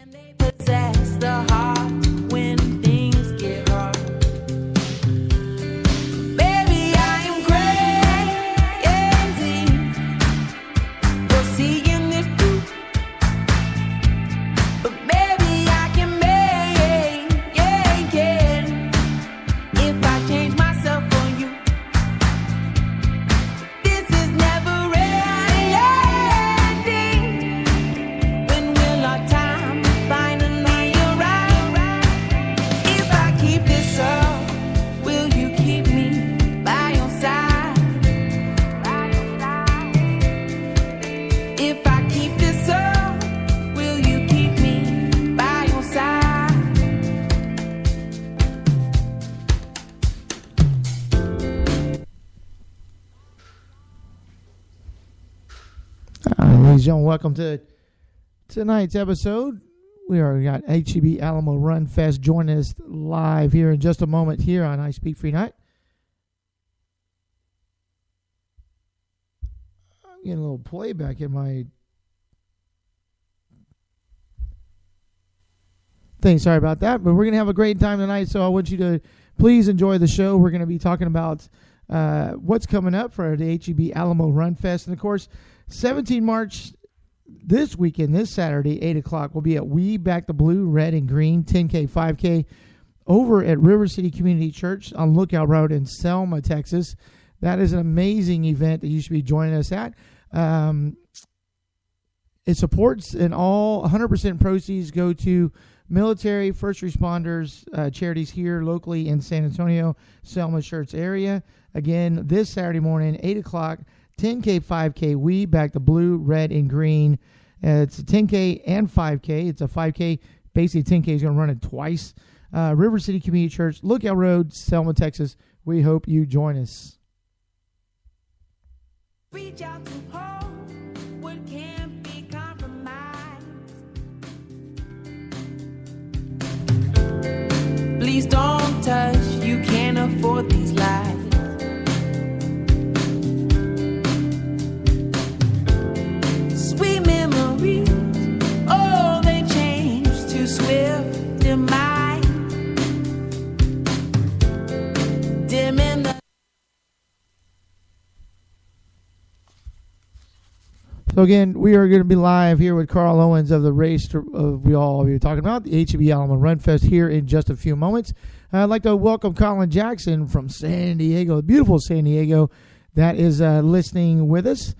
Possess the heart when things get hard. Baby, I am crazy for seeing this through. But baby, I can make it if I change myself for you. This is never ending. When will our time finally arrive? If I keep this up, will you keep me by your side? If I keep this up, will you keep me by your side? Ladies and gentlemen, welcome to tonight's episode. We got HEB Alamo Run Fest joining us live here in just a moment here on I Speak Free Night. I'm getting a little playback in my thing. Sorry about that, but we're going to have a great time tonight, so I want you to please enjoy the show. We're going to be talking about what's coming up for the HEB Alamo Run Fest. And, of course, 17 March this weekend, this Saturday, 8 o'clock, we'll be at We Back the Blue, Red and Green, 10K, 5K, over at River City Community Church on Lookout Road in Selma, Texas. That is an amazing event that you should be joining us at. It supports, and all 100% proceeds go to military, first responders, charities here locally in San Antonio, Selma Church area. Again, this Saturday morning, 8 o'clock, 10K, 5K, We Back the Blue, Red, and Green. It's a 10K and 5K. It's a 5K. Basically, 10K is going to run it twice. River City Community Church, Lookout Road, Selma, Texas. We hope you join us. Reach out to hold what can't be compromised. Please don't touch, you can't afford these lies. Sweet memories, oh, they change to swift demise. Dim in the So again, we are going to be live here with Carl Owens of the race we all be talking about, the HEB Alamo Run Fest, here in just a few moments. I'd like to welcome Colin Jackson from San Diego, beautiful San Diego, that is listening with us.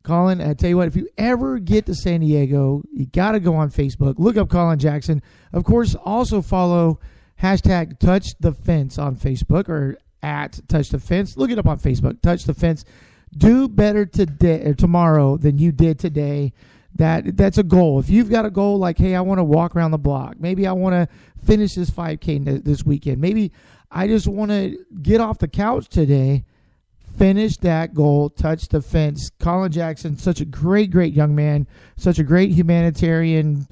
Colin, I tell you what, if you ever get to San Diego, you got to go on Facebook. Look up Colin Jackson. Of course, also follow hashtag Touch the Fence on Facebook, or at Touch the Fence. Look it up on Facebook, Touch the Fence. Do better today or tomorrow than you did today. That's a goal. If you've got a goal like, hey, I want to walk around the block. Maybe I want to finish this 5K this weekend. Maybe I just want to get off the couch today. Finish that goal. Touch the fence. Colin Jackson, such a great, great young man. Such a great humanitarian,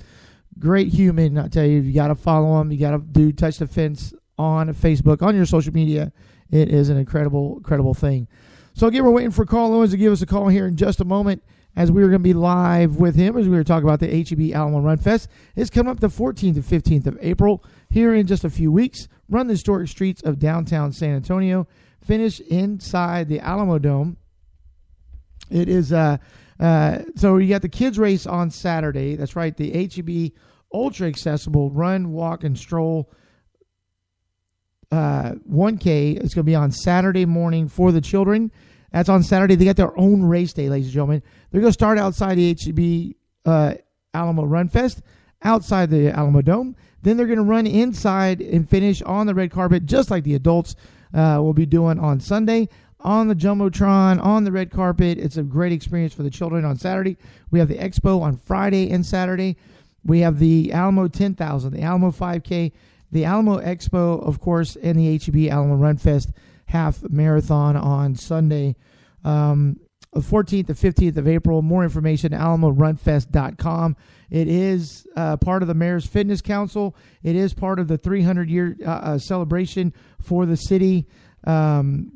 great human. I tell you, you got to follow him. You got to do Touch the Fence on Facebook, on your social media. It is an incredible, incredible thing. So again, we're waiting for Carl Owens to give us a call here in just a moment, as we are going to be live with him as we were talking about the HEB Alamo Run Fest. It's coming up the 14th to 15th of April here in just a few weeks. Run the historic streets of downtown San Antonio. Finish inside the Alamo Dome. It is so you got the kids race on Saturday. That's right, the HEB Ultra Accessible Run, Walk, and Stroll 1K. It's going to be on Saturday morning for the children. That's on Saturday. They got their own race day, ladies and gentlemen. They're going to start outside the HEB Alamo Run Fest, outside the Alamo Dome. Then they're going to run inside and finish on the red carpet, just like the adults will be doing on Sunday, on the Jumbotron, on the red carpet. It's a great experience for the children on Saturday. We have the expo on Friday and Saturday. We have the Alamo 10,000, the Alamo 5K, the Alamo Expo, of course, and the HEB Alamo Run Fest half marathon on Sunday, 14th to 15th of April. More information, alamorunfest.com. It is part of the Mayor's Fitness Council. It is part of the 300-year celebration for the city,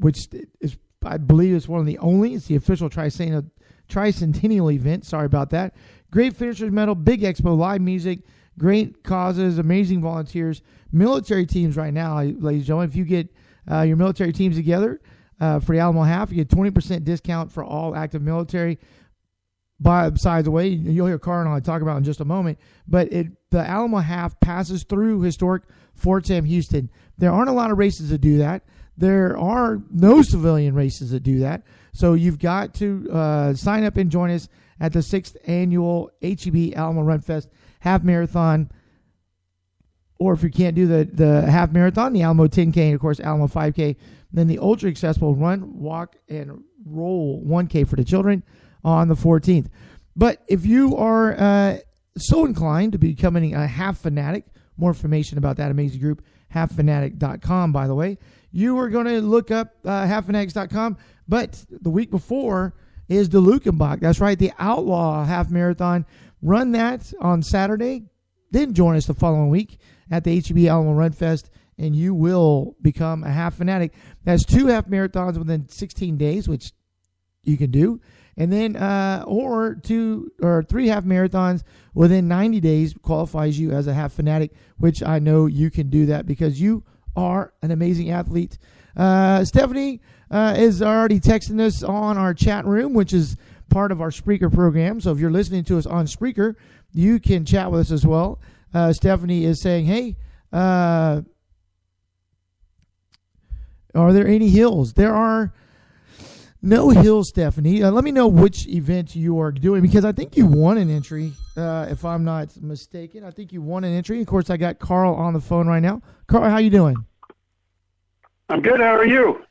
which is, I believe, is one of the only. It's the official Tricentennial event. Sorry about that. Great finishers medal, big expo, live music, great causes, amazing volunteers, military teams right now, ladies and gentlemen. If you get your military teams together for the Alamo Half, you get 20% discount for all active military. Besides the way, you'll hear Carl and I talk about in just a moment, but the Alamo Half passes through historic Fort Sam Houston. There aren't a lot of races that do that. There are no civilian races that do that. So you've got to sign up and join us at the 6th Annual HEB Alamo Run Fest Half Marathon. Or if you can't do the half marathon, the Alamo 10K, and of course Alamo 5K, then the ultra accessible Run, Walk, and Roll 1K for the children on the 14th. But if you are so inclined to becoming a half fanatic, more information about that amazing group, halffanatic.com, by the way, you are going to look up halffanatics.com. But the week before is the Lukenbach. That's right, the Outlaw Half Marathon. Run that on Saturday. Then join us the following week at the HEB Alamo Run Fest, and you will become a half fanatic. That's 2 half marathons within 16 days, which you can do. And then, or 2 or 3 half marathons within 90 days qualifies you as a half fanatic, which I know you can do that because you are an amazing athlete. Stephanie is already texting us on our chat room, which is part of our Spreaker program. So if you're listening to us on Spreaker, you can chat with us as well. Stephanie is saying, hey, are there any hills? There are no hills, Stephanie. Let me know which event you are doing, because I think you won an entry, if I'm not mistaken. I think you won an entry. Of course, I got Carl on the phone right now. Carl, how you doing? I'm good. How are you?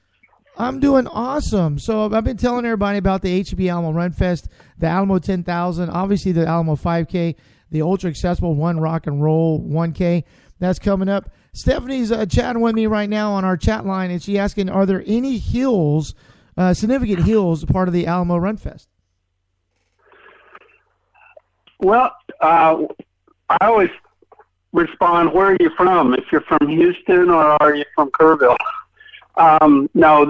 I'm doing awesome. So I've been telling everybody about the HEB Alamo Run Fest, the Alamo 10,000, obviously the Alamo 5K, the ultra accessible Run, Rock, and Roll 1K. That's coming up. Stephanie's chatting with me right now on our chat line, and she's asking, are there any hills, significant hills, part of the Alamo Run Fest? Well, I always respond, where are you from? If you're from Houston or are you from Kerrville? No,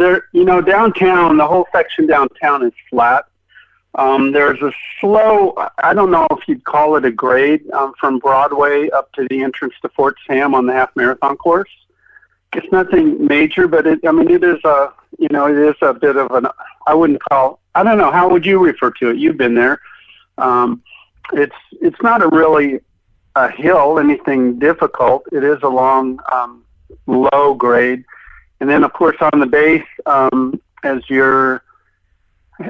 downtown, the whole section downtown is flat. There's a slow, I don't know if you'd call it a grade, from Broadway up to the entrance to Fort Sam on the half marathon course. It's nothing major, but it is a bit of an, I don't know, how would you refer to it? You've been there. It's not really a hill, anything difficult. It is a long, low grade. And then, of course, on the base, as you're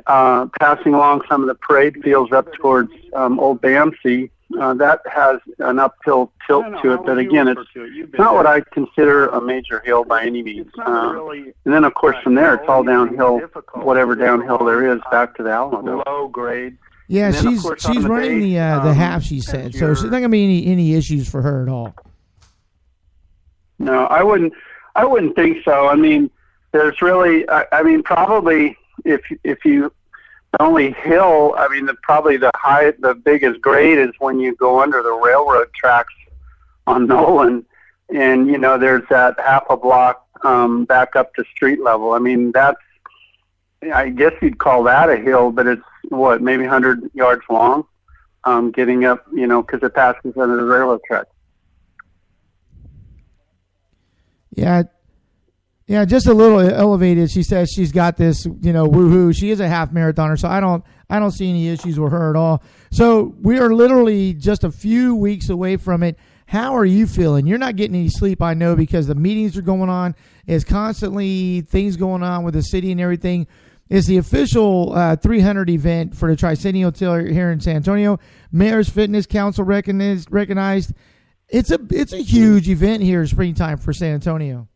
passing along some of the parade fields up towards Old Bamsey, that has an uphill tilt to it. But again, it's not what I consider a major hill by any means. And then, of course, from there, it's all downhill, whatever downhill there is, back to the Alamo. Low grade. Yeah, she's running the half, she said. So there's not going to be any issues for her at all. No, I wouldn't think so. I mean, there's really, probably if you, the only hill, probably the biggest grade is when you go under the railroad tracks on Nolan, and, there's that half a block back up to street level. I guess you'd call that a hill, but it's, maybe 100 yards long, getting up, because it passes under the railroad track. Yeah, just a little elevated. She says she's got this, woohoo. She is a half marathoner, so I don't see any issues with her at all. So we are literally just a few weeks away from it. How are you feeling? You're not getting any sleep, I know, because the meetings are going on. There's constantly things going on with the city and everything. It's the official 300 event for the Tricentennial here in San Antonio. Mayor's Fitness Council recognized. It's a huge event here in springtime for San Antonio.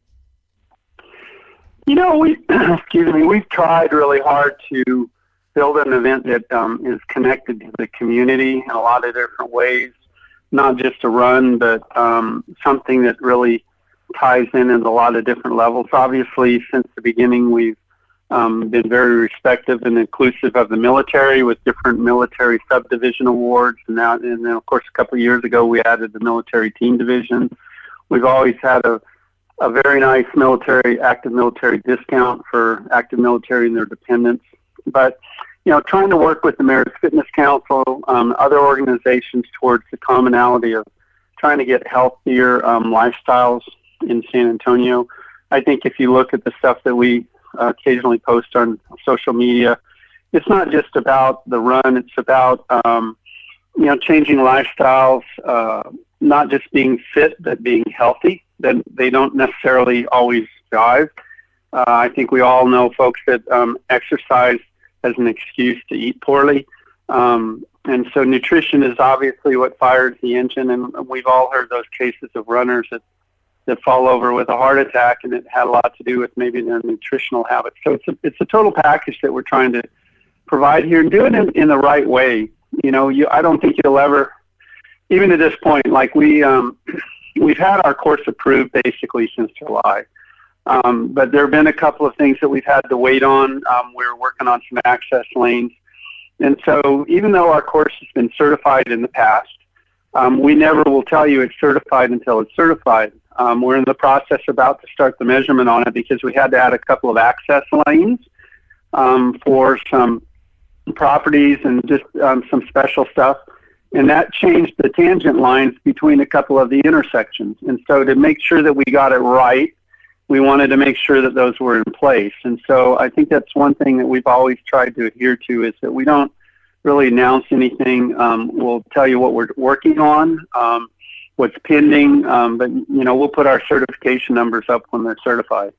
We've tried really hard to build an event that is connected to the community in a lot of different ways, not just a run, but something that really ties in at a lot of different levels. Obviously, since the beginning, we've been very respectful and inclusive of the military with different military subdivision awards. And then, of course, a couple of years ago, we added the military team division. We've always had a very nice active military discount for active military and their dependents. But trying to work with the Mayor's Fitness Council, other organizations towards the commonality of trying to get healthier lifestyles in San Antonio. I think if you look at the stuff that we occasionally post on social media, it's not just about the run. It's about, changing lifestyles, not just being fit, but being healthy. That they don't necessarily always jive. I think we all know folks that exercise as an excuse to eat poorly. And so nutrition is obviously what fires the engine. And we've all heard those cases of runners that fall over with a heart attack, and it had a lot to do with maybe their nutritional habits. So it's a total package that we're trying to provide here and do it in the right way. I don't think you'll ever, even at this point, like we've had our course approved basically since July. But there have been a couple of things that we've had to wait on. We're working on some access lanes. And so even though our course has been certified in the past, we never will tell you it's certified until it's certified. We're in the process about to start the measurement on it because we had to add a couple of access lanes for some properties and just some special stuff. And that changed the tangent lines between a couple of the intersections. And so to make sure that we got it right, we wanted to make sure that those were in place. And so I think that's one thing that we've always tried to adhere to is that we don't really announce anything. We'll tell you what we're working on, what's pending, but, we'll put our certification numbers up when they're certified.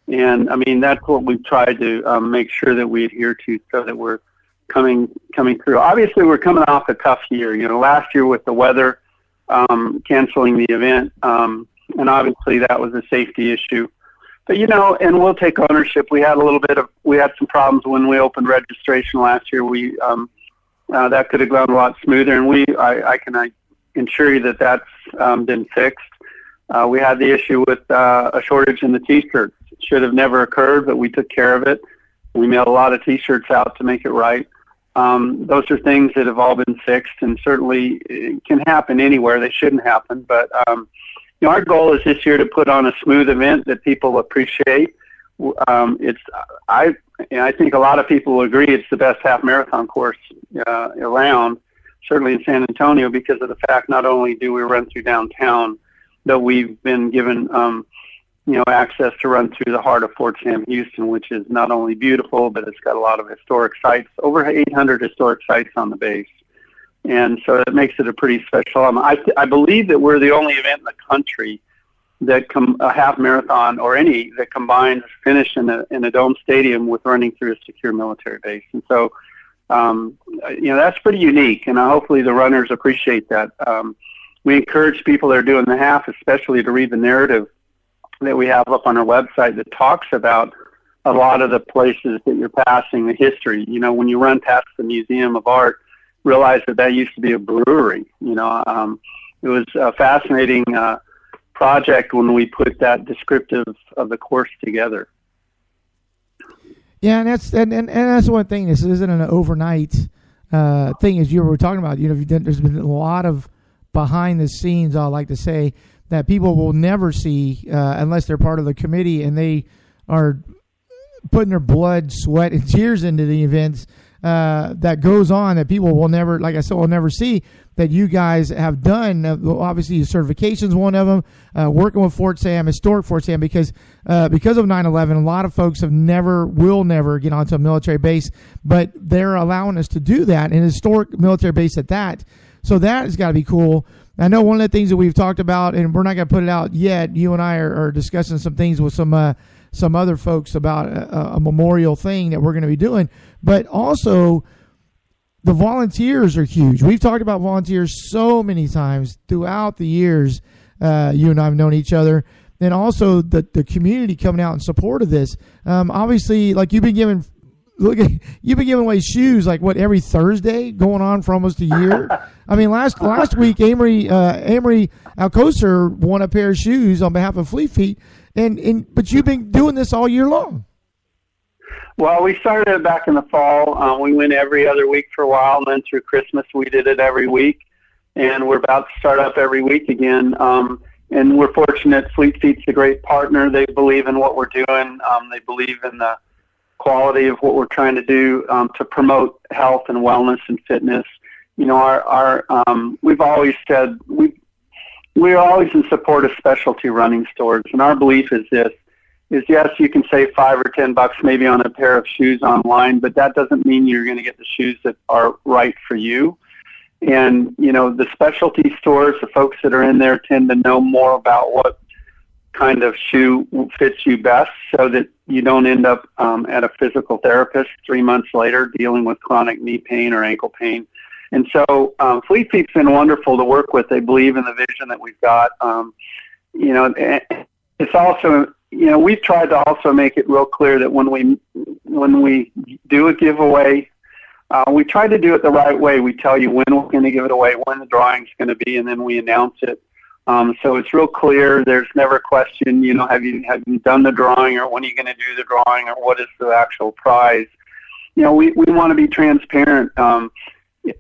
And, that's what we've tried to make sure that we adhere to so that we're coming through. Obviously, we're coming off a tough year. Last year with the weather, canceling the event, and obviously that was a safety issue. But, and we'll take ownership. We had some problems when we opened registration last year. That could have gone a lot smoother, and I can ensure you that that's been fixed. We had the issue with a shortage in the T-shirts. It should have never occurred, but we took care of it. We mailed a lot of T-shirts out to make it right. Those are things that have all been fixed, and certainly it can happen anywhere. They shouldn't happen, but our goal is this year to put on a smooth event that people appreciate. I think a lot of people will agree it's the best half marathon course around, certainly in San Antonio, because of the fact not only do we run through downtown, but we've been given access to run through the heart of Fort Sam Houston, which is not only beautiful, but it's got a lot of historic sites, over 800 historic sites on the base. And so it makes it a pretty special. I believe that we're the only event in the country that a half marathon or any that combines finish in a dome stadium with running through a secure military base. And so, that's pretty unique, and hopefully the runners appreciate that. We encourage people that are doing the half, especially to read the narrative that we have up on our website that talks about a lot of the places that you're passing, the history. When you run past the Museum of Art, realize that used to be a brewery. It was a fascinating project when we put that descriptive of the course together. Yeah, and that's one thing. This isn't an overnight thing, as you were talking about. There's been a lot of behind the scenes, I like to say, that people will never see unless they're part of the committee and they are putting their blood, sweat, and tears into the events that goes on that people will never, like I said, will never see that you guys have done. Obviously, certification's one of them. Working with Fort Sam, historic Fort Sam, because of 9/11, a lot of folks will never get onto a military base, but they're allowing us to do that, and historic military base at that. So that has got to be cool. I know one of the things that we've talked about, and we're not going to put it out yet. You and I are discussing some things with some other folks about a memorial thing that we're going to be doing, but also the volunteers are huge. We've talked about volunteers so many times throughout the years. You and I have known each other, and also the community coming out in support of this. Obviously, like you've been giving away shoes every Thursday going on for almost a year. I mean, last week Amory Alcocer won a pair of shoes on behalf of Fleet Feet, but you've been doing this all year long. Well, we started it back in the fall. We went every other week for a while, and then through Christmas we did it every week, and we're about to start up every week again. And we're fortunate. Fleet Feet's a great partner. They believe in what we're doing. They believe in quality of what we're trying to do to promote health and wellness and fitness. You know, we've always said we're always in support of specialty running stores, and our belief is this: yes, you can save $5 or $10 maybe on a pair of shoes online, but that doesn't mean you're going to get the shoes that are right for you. And you know, the specialty stores, the folks that are in there tend to know more about what kind of shoe fits you best, so that you don't end up at a physical therapist 3 months later dealing with chronic knee pain or ankle pain. And so Fleet Feet's been wonderful to work with. They believe in the vision that we've got. You know, it's also, you know, we've tried to also make it real clear that when we do a giveaway, we try to do it the right way. We tell you when we're going to give it away, when the drawing's going to be, and then we announce it. So it's real clear. There's never a question, you know, have you done the drawing, or when are you going to do the drawing, or what is the actual prize? You know, we want to be transparent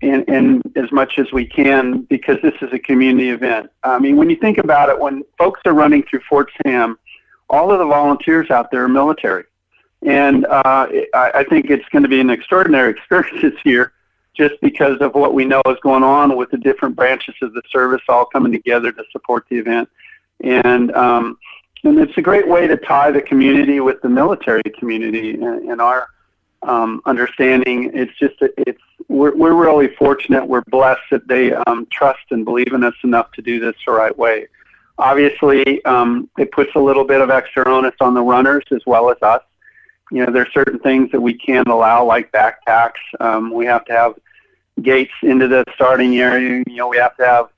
in as much as we can, because this is a community event. I mean, when you think about it, when folks are running through Fort Sam, all of the volunteers out there are military. And I think it's going to be an extraordinary experience this year, just because of what we know is going on with the different branches of the service all coming together to support the event. And it's a great way to tie the community with the military community. In our understanding, it's just, we're really fortunate. We're blessed that they trust and believe in us enough to do this the right way. Obviously, it puts a little bit of extra onus on the runners as well as us. You know, there's certain things that we can't allow, like backpacks. We have to have gates into the starting area. You know, we have to have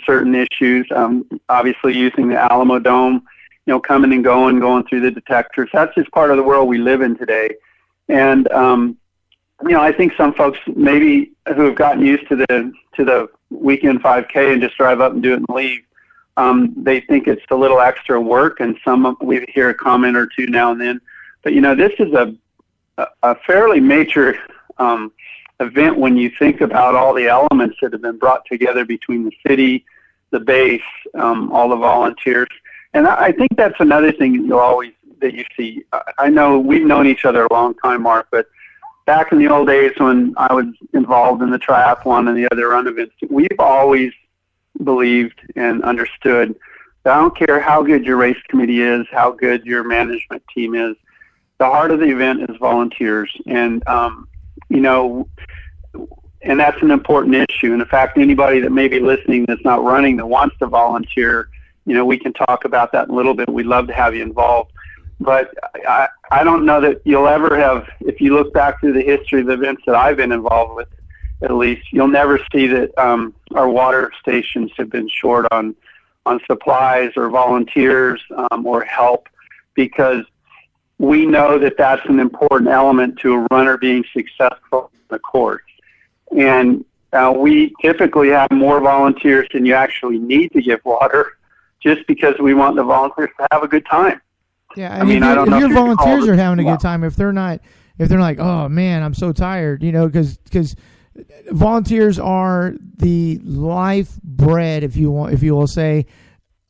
certain issues. Obviously, using the Alamo Dome, you know, coming and going through the detectors. That's just part of the world we live in today. And you know, I think some folks maybe who have gotten used to the weekend 5K and just drive up and do it and leave, they think it's a little extra work. And we hear a comment or two now and then. But, you know, this is a fairly major event when you think about all the elements that have been brought together between the city, the base, all the volunteers. And I think that's another thing that you see. I know we've known each other a long time, Mark, but back in the old days when I was involved in the triathlon and the other run events, we've always believed and understood that I don't care how good your race committee is, how good your management team is, the heart of the event is volunteers. And, you know, and that's an important issue. And in fact, anybody that may be listening that's not running that wants to volunteer, you know, we can talk about that in a little bit. We'd love to have you involved. But I don't know that you'll ever have, if you look back through the history of the events that I've been involved with, at least, you'll never see that our water stations have been short on supplies or volunteers or help, because we know that that's an important element to a runner being successful in the course. And we typically have more volunteers than you actually need to give water, just because we want the volunteers to have a good time. Yeah, I mean, if your volunteers are having a good time, if they're like, oh man, I'm so tired, you know, because volunteers are the life bread, if you will say,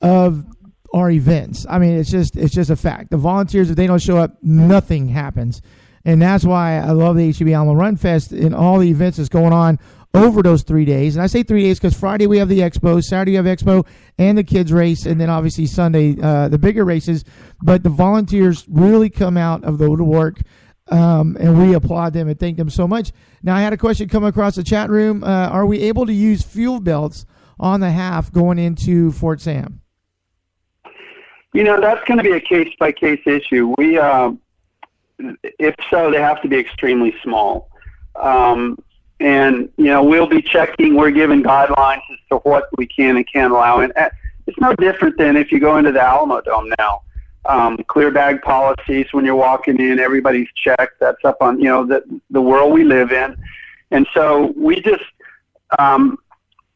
of our events. I mean, it's just a fact. The volunteers, if they don't show up, nothing happens. And that's why I love the HEB Alamo Run Fest and all the events that's going on over those 3 days. And I say 3 days because Friday we have the expo, Saturday we have expo and the kids race, and then obviously Sunday the bigger races. But the volunteers really come out of the woodwork, and we applaud them and thank them so much. Now, I had a question come across the chat room. Are we able to use fuel belts on the half going into Fort Sam? You know, that's going to be a case-by-case issue. We, if so, they have to be extremely small. And, you know, we'll be checking, we're giving guidelines as to what we can and can't allow. And it's no different than if you go into the Alamo Dome now. Clear bag policies when you're walking in, everybody's checked. That's up on, you know, the world we live in. And so we just,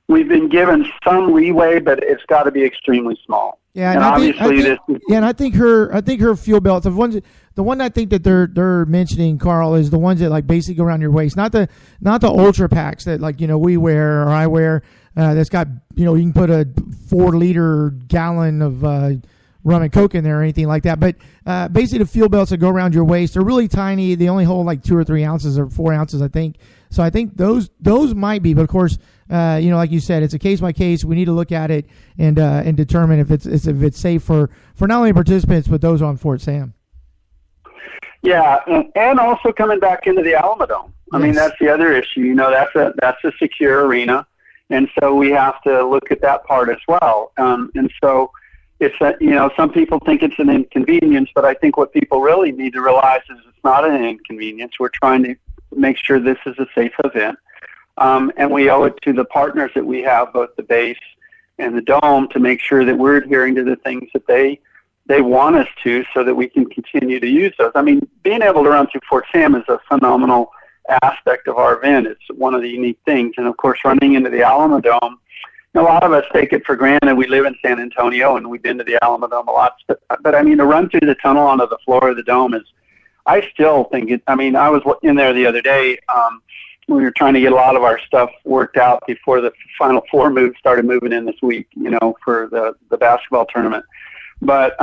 we've been given some leeway, but it's got to be extremely small. Yeah, and I think her fuel belts, the one I think that they're mentioning, Carl, is the ones that like basically go around your waist, not the ultra packs that, like, you know, we wear or I wear. That's got, you know, you can put a 4-liter gallon of rum and coke in there or anything like that. But basically, the fuel belts that go around your waist, they're really tiny. They only hold like 2 or 3 ounces or 4 ounces, I think. So I think those might be. But of course, like you said, it's a case by case. We need to look at it and determine if it's safe for not only participants but those on Fort Sam. Yeah, and also coming back into the Alamo Dome. I mean, that's the other issue. That's a secure arena, and so we have to look at that part as well. And so it's some people think it's an inconvenience, but I think what people really need to realize is it's not an inconvenience. We're trying to make sure this is a safe event, and we owe it to the partners that we have, both the base and the dome, to make sure that we're adhering to the things that they want us to, so that we can continue to use those. I mean, being able to run through Fort Sam is a phenomenal aspect of our event. It's one of the unique things. And of course, running into the Alamo Dome, a lot of us take it for granted. We live in San Antonio and we've been to the Alamo Dome a lot. But I mean, to run through the tunnel onto the floor of the dome I still think I was in there the other day. We were trying to get a lot of our stuff worked out before the Final Four started moving in this week, for the basketball tournament. But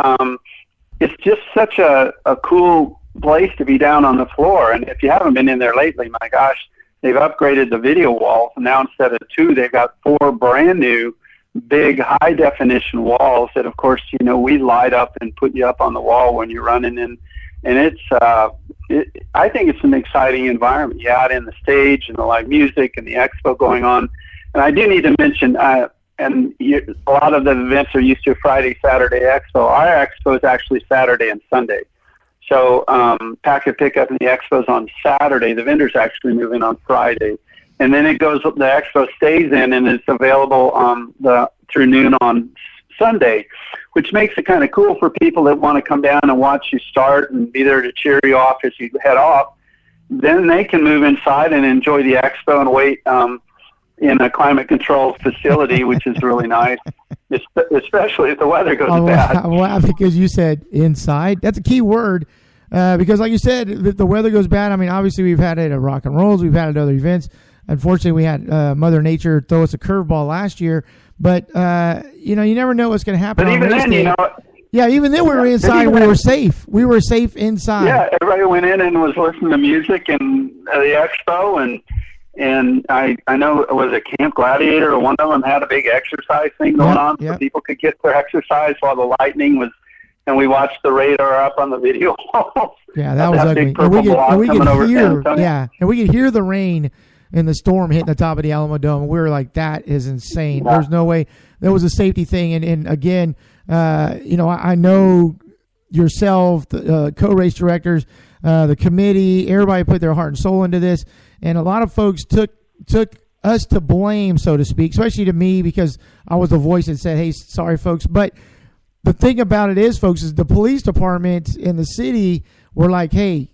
it's just such a cool place to be down on the floor. And if you haven't been in there lately, my gosh, they've upgraded the video walls. And now instead of 2, they've got 4 brand new, big, high-definition walls that, of course, we light up and put you up on the wall when you're running in. And it's I think it's an exciting environment. You add in the stage and the live music and the expo going on. And I do need to mention, a lot of the events are used to Friday, Saturday expo. Our expo is actually Saturday and Sunday. So packet pickup and the expo's on Saturday. The vendors actually move in on Friday. And then the expo stays in and it's available through noon on Sunday, which makes it kind of cool for people that want to come down and watch you start and be there to cheer you off as you head off. Then they can move inside and enjoy the expo and wait in a climate-controlled facility, which is really nice, especially if the weather goes bad. Well, because you said inside. That's a key word, because like you said, if the weather goes bad, I mean, obviously we've had it at Rock and Rolls, we've had it at other events. Unfortunately, we had Mother Nature throw us a curveball last year, but, you never know what's going to happen. But even then, yeah, even then we were inside. We were safe. We were safe inside. Yeah, everybody went in and was listening to music and the expo, and I know it was a Camp Gladiator, or one of them had a big exercise thing going on, so people could get their exercise while the lightning was, and we watched the radar up on the video walls. Yeah, that was ugly. And we could hear the rain and the storm hitting the top of the Alamo Dome. We were like, that is insane. Yeah. There's no way. There was a safety thing. And again, I know yourself, the co-race directors, the committee, everybody put their heart and soul into this. And a lot of folks took us to blame, so to speak, especially to me, because I was the voice that said, hey, sorry, folks. But the thing about it is, folks, is the police department in the city were like, hey,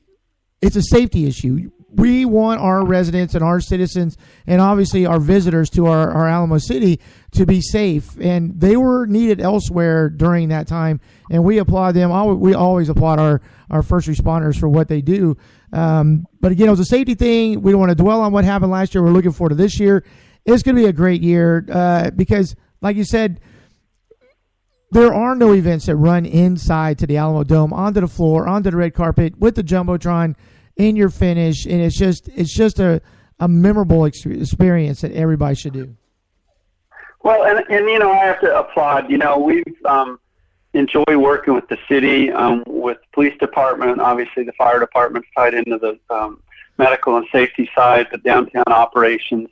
it's a safety issue. We want our residents and our citizens and obviously our visitors to our Alamo City to be safe. And they were needed elsewhere during that time. And we applaud them. We always applaud our first responders for what they do. But again, it was a safety thing. We don't want to dwell on what happened last year. We're looking forward to this year. It's going to be a great year because, like you said, there are no events that run inside to the Alamo Dome, onto the floor, onto the red carpet, with the Jumbotron in your finish, and it's just a memorable experience that everybody should do. Well, and I have to applaud. We've enjoyed working with the city, with the police department. Obviously, the fire department's tied into the medical and safety side, the downtown operations.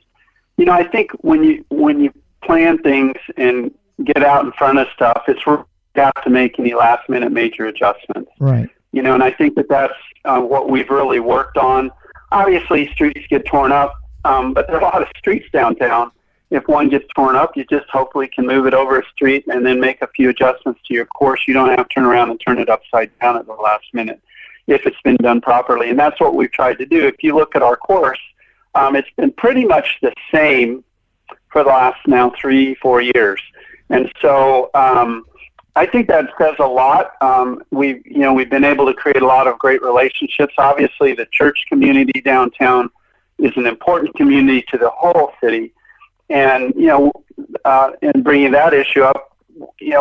I think when you plan things and get out in front of stuff, it's rare to have to make any last minute major adjustments. Right. And I think that's what we've really worked on. Obviously, streets get torn up, but there are a lot of streets downtown. If one gets torn up, you just hopefully can move it over a street and then make a few adjustments to your course. You don't have to turn around and turn it upside down at the last minute if it's been done properly. And that's what we've tried to do. If you look at our course, it's been pretty much the same for the last now 3-4 years. And so I think that says a lot. We've been able to create a lot of great relationships. Obviously, the church community downtown is an important community to the whole city. And, in bringing that issue up,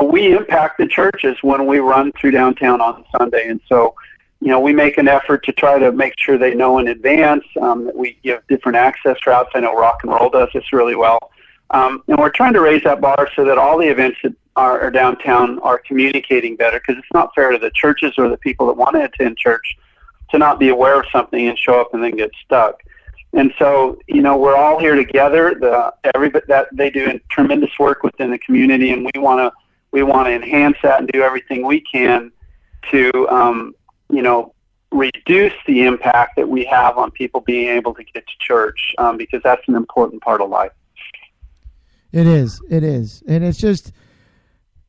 we impact the churches when we run through downtown on Sunday. And so, we make an effort to try to make sure they know in advance that we give different access routes. I know Rock and Roll does this really well. And we're trying to raise that bar so that all the events that are downtown are communicating better, because it's not fair to the churches or the people that want to attend church to not be aware of something and show up and then get stuck. And so, we're all here together. That they do tremendous work within the community, and we want to enhance that and do everything we can to, reduce the impact that we have on people being able to get to church, because that's an important part of life. It is, and it's just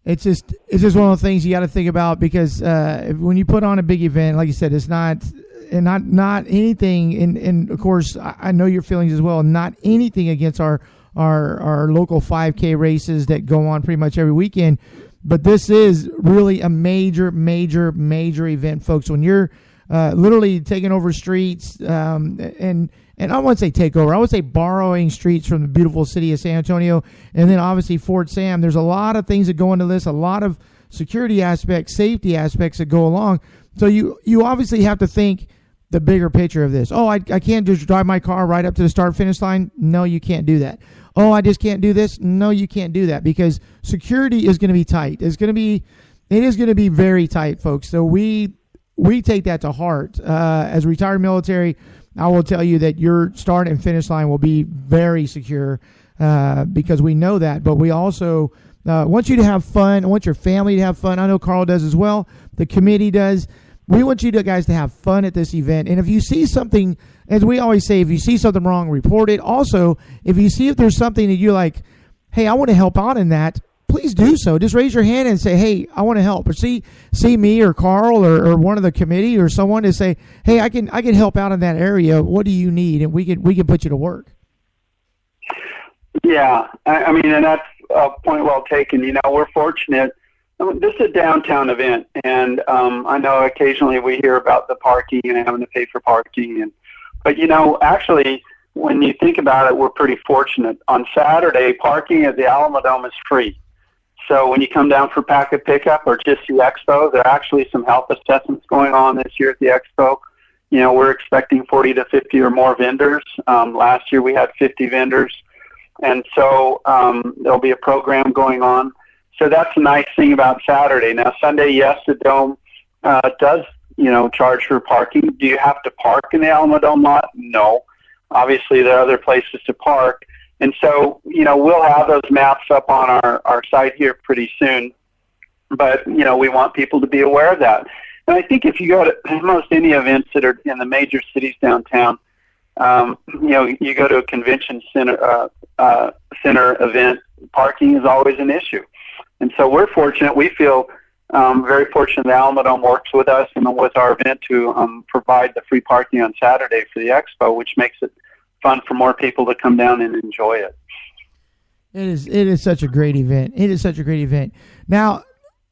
one of the things you got to think about, because when you put on a big event, like you said, it's not anything. And of course, I know your feelings as well. Not anything against our local 5K races that go on pretty much every weekend, but this is really a major event, folks. When you're literally taking over streets, and I wouldn't say take over, I would say borrowing streets from the beautiful city of San Antonio, and then obviously Fort Sam. There's a lot of things that go into this, a lot of security aspects, safety aspects that go along. So you obviously have to think the bigger picture of this. Oh, I can't just drive my car right up to the start-finish line. No, you can't do that. Oh, I just can't do this. No, you can't do that, because security is going to be tight. It is going to be very tight, folks. So we take that to heart. As retired military, I will tell you that your start and finish line will be very secure, because we know that. But we also want you to have fun. I want your family to have fun. I know Carl does as well. The committee does. We want you guys to have fun at this event. And if you see something, as we always say, if you see something wrong, report it. Also, if you see if there's something that you're like, hey, I want to help out in that, please do so. Just raise your hand and say, hey, I want to help. Or see me or Carl or one of the committee or someone to say, hey, I can help out in that area. What do you need? And we can put you to work. Yeah, I mean, and that's a point well taken. We're fortunate. This is a downtown event, and I know occasionally we hear about the parking and having to pay for parking. But actually, when you think about it, we're pretty fortunate. On Saturday, parking at the Alamo Dome is free. So when you come down for packet pickup or just the expo, there are actually some health assessments going on this year at the expo. We're expecting 40 to 50 or more vendors. Last year we had 50 vendors. And so there'll be a program going on. So that's a nice thing about Saturday. Now, Sunday, yes, the Dome does, charge for parking. Do you have to park in the Alamo Dome lot? No. Obviously, there are other places to park. And so, we'll have those maps up on our site here pretty soon. But, we want people to be aware of that. And I think if you go to almost any events that are in the major cities downtown, you go to a convention center event, parking is always an issue. And so we're fortunate. We feel very fortunate that Alamo Dome works with us and with our event to provide the free parking on Saturday for the expo, which makes it fun for more people to come down and enjoy it. It is such a great event. Now,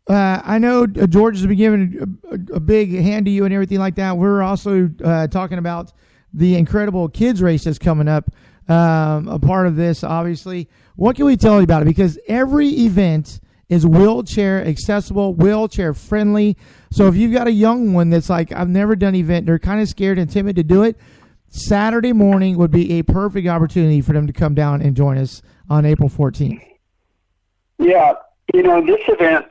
I know George has been giving a big hand to you and everything like that. We're also talking about the incredible kids race that's coming up, a part of this, obviously. What can we tell you about it? Because every event is wheelchair accessible, wheelchair friendly. So if you've got a young one that's like, I've never done an event, they're kind of scared and timid to do it, Saturday morning would be a perfect opportunity for them to come down and join us on April 14th. Yeah, this event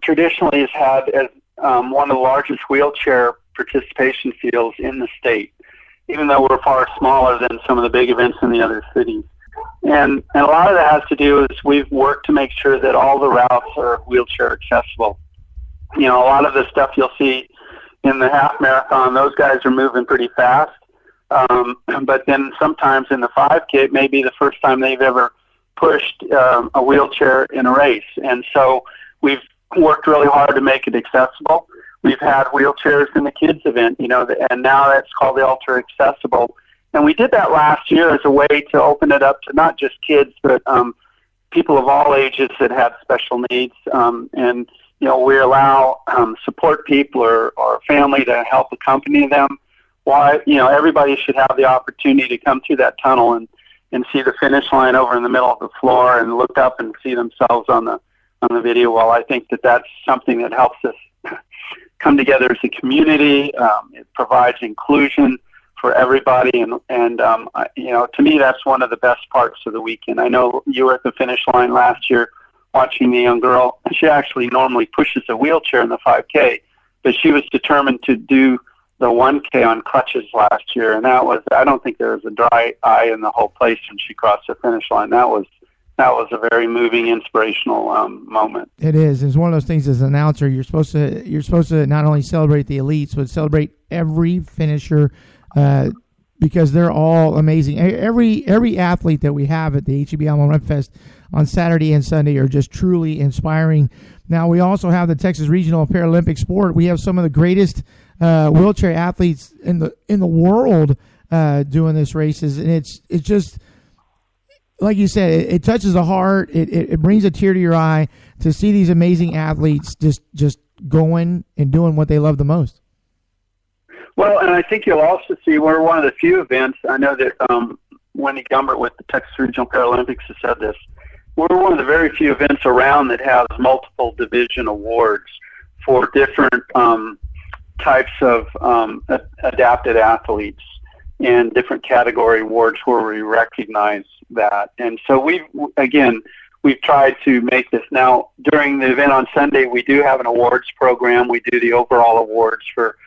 traditionally has had as one of the largest wheelchair participation fields in the state, even though we're far smaller than some of the big events in the other cities. And a lot of that has to do is we've worked to make sure that all the routes are wheelchair accessible. A lot of the stuff you'll see in the half marathon, those guys are moving pretty fast. But then sometimes in the 5K, it may be the first time they've ever pushed a wheelchair in a race. And so we've worked really hard to make it accessible. We've had wheelchairs in the kids event, and now that's called the Ultra Accessible. And we did that last year as a way to open it up to not just kids, but people of all ages that have special needs. And we allow support people or family to help accompany them. Everybody should have the opportunity to come through that tunnel and see the finish line over in the middle of the floor and look up and see themselves on on the video. Well, I think that that's something that helps us come together as a community. It provides inclusion for everybody, and to me, that's one of the best parts of the weekend. I know you were at the finish line last year watching the young girl. She actually normally pushes a wheelchair in the 5K, but she was determined to do the 1K on crutches last year, and I don't think there was a dry eye in the whole place when she crossed the finish line. That was a very moving, inspirational moment. It is. It's one of those things as an announcer, you're supposed to not only celebrate the elites, but celebrate every finisher, because they're all amazing. Every athlete that we have at the HEB Alamo Run Fest on Saturday and Sunday are just truly inspiring. Now, we also have the Texas Regional Paralympic Sport. We have some of the greatest wheelchair athletes in the world doing this races, and it's just, like you said, it touches the heart. It brings a tear to your eye to see these amazing athletes just going and doing what they love the most. Well, and I think you'll also see we're one of the few events. I know that Wendy Gumbert with the Texas Regional Paralympics has said this. We're one of the very few events around that has multiple division awards for different types of adapted athletes and different category awards where we recognize that. And so we've tried to make this. Now, during the event on Sunday, we do have an awards program. We do the overall awards for,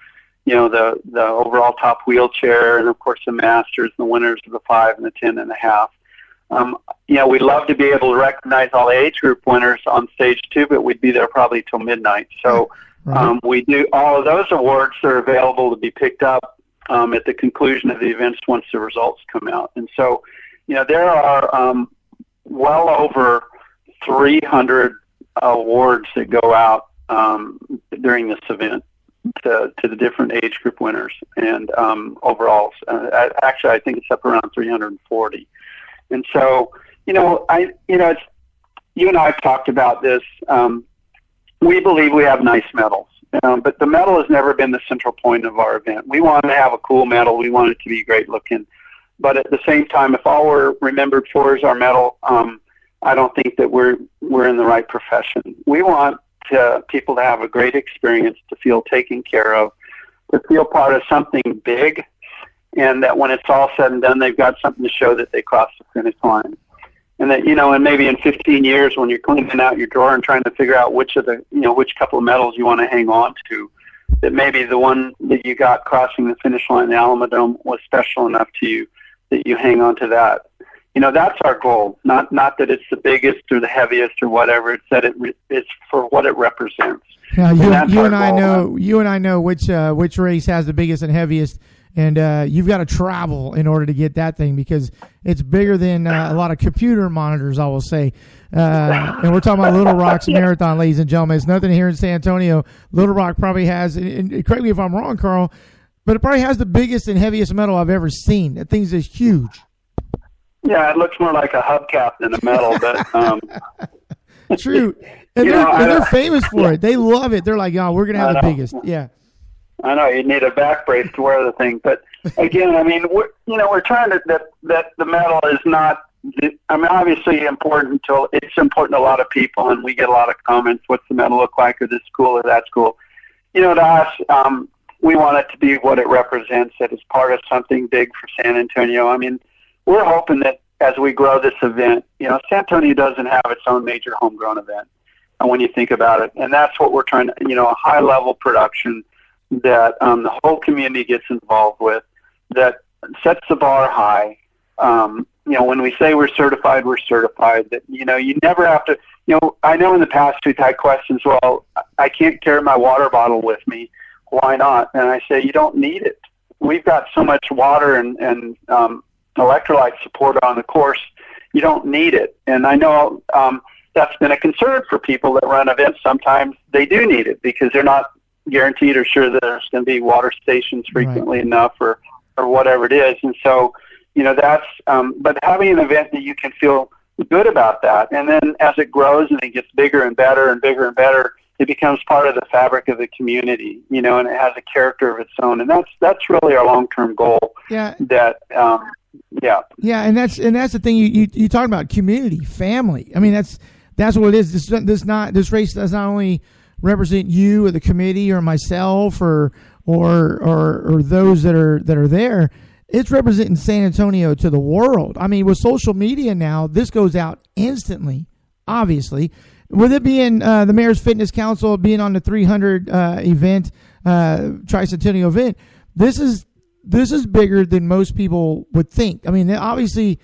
the overall top wheelchair, and of course the masters, the winners of the 5 and the 10 and a half. We'd love to be able to recognize all the age group winners on stage 2, but we'd be there probably till midnight. So we do all of those awards are available to be picked up at the conclusion of the events once the results come out. And so, there are well over 300 awards that go out during this event to the different age group winners, and overall, actually, I think it's up around 340. And so, it's, you and I have talked about this. We believe we have nice medals, but the medal has never been the central point of our event. We want to have a cool medal. We want it to be great looking. But at the same time, if all we're remembered for is our medal, I don't think that we're in the right profession. We want people to have a great experience, to feel taken care of, to feel part of something big, and that when it's all said and done, they've got something to show that they crossed the finish line. And that, and maybe in 15 years when you're cleaning out your drawer and trying to figure out which couple of medals you want to hang on to, that maybe the one that you got crossing the finish line in the Alamo Dome was special enough to you that you hang on to that. That's our goal. Not that it's the biggest or the heaviest or whatever. It's that it's for what it represents. Yeah, you and I know which race has the biggest and heaviest. And you've got to travel in order to get that thing, because it's bigger than a lot of computer monitors, I will say. And we're talking about Little Rock's marathon, ladies and gentlemen. It's nothing here in San Antonio. Little Rock probably has, and correct me if I'm wrong, Carl, but it probably has the biggest and heaviest medal I've ever seen. That thing's just huge. Yeah, it looks more like a hubcap than a medal, but true. And they're famous for it. They love it. They're like, we're going to have the biggest. Yeah. I know you need a back brace to wear the thing, but again, we're trying to that the medal is not. Obviously important it's important to a lot of people, and we get a lot of comments. What's the medal look like, or this cool or that's cool? To us, we want it to be what it represents. That it's part of something big for San Antonio. We're hoping that as we grow this event, San Antonio doesn't have its own major homegrown event, and when you think about it, and that's what we're trying to, a high level production that the whole community gets involved with, that sets the bar high. When we say we're certified, that, you never have to, I know in the past we've had questions, well, I can't carry my water bottle with me. Why not? And I say, you don't need it. We've got so much water and electrolyte support on the course. You don't need it. And I know that's been a concern for people that run events. Sometimes they do need it because they're not guaranteed or sure that there's going to be water stations frequently enough or whatever it is. And so, that's, but having an event that you can feel good about that. And then as it grows and it gets bigger and better and bigger and better, it becomes part of the fabric of the community, and it has a character of its own. And that's really our long-term goal. Yeah. That, Yeah, and that's the thing you talk about, community, family. that's what it is. This race does not only represent you or the committee or myself or those that are there. It's representing San Antonio to the world. I mean, with social media now, this goes out instantly, obviously. With it being the Mayor's Fitness Council, being on the 300 event, Tricentennial event, this is bigger than most people would think. I mean, obviously,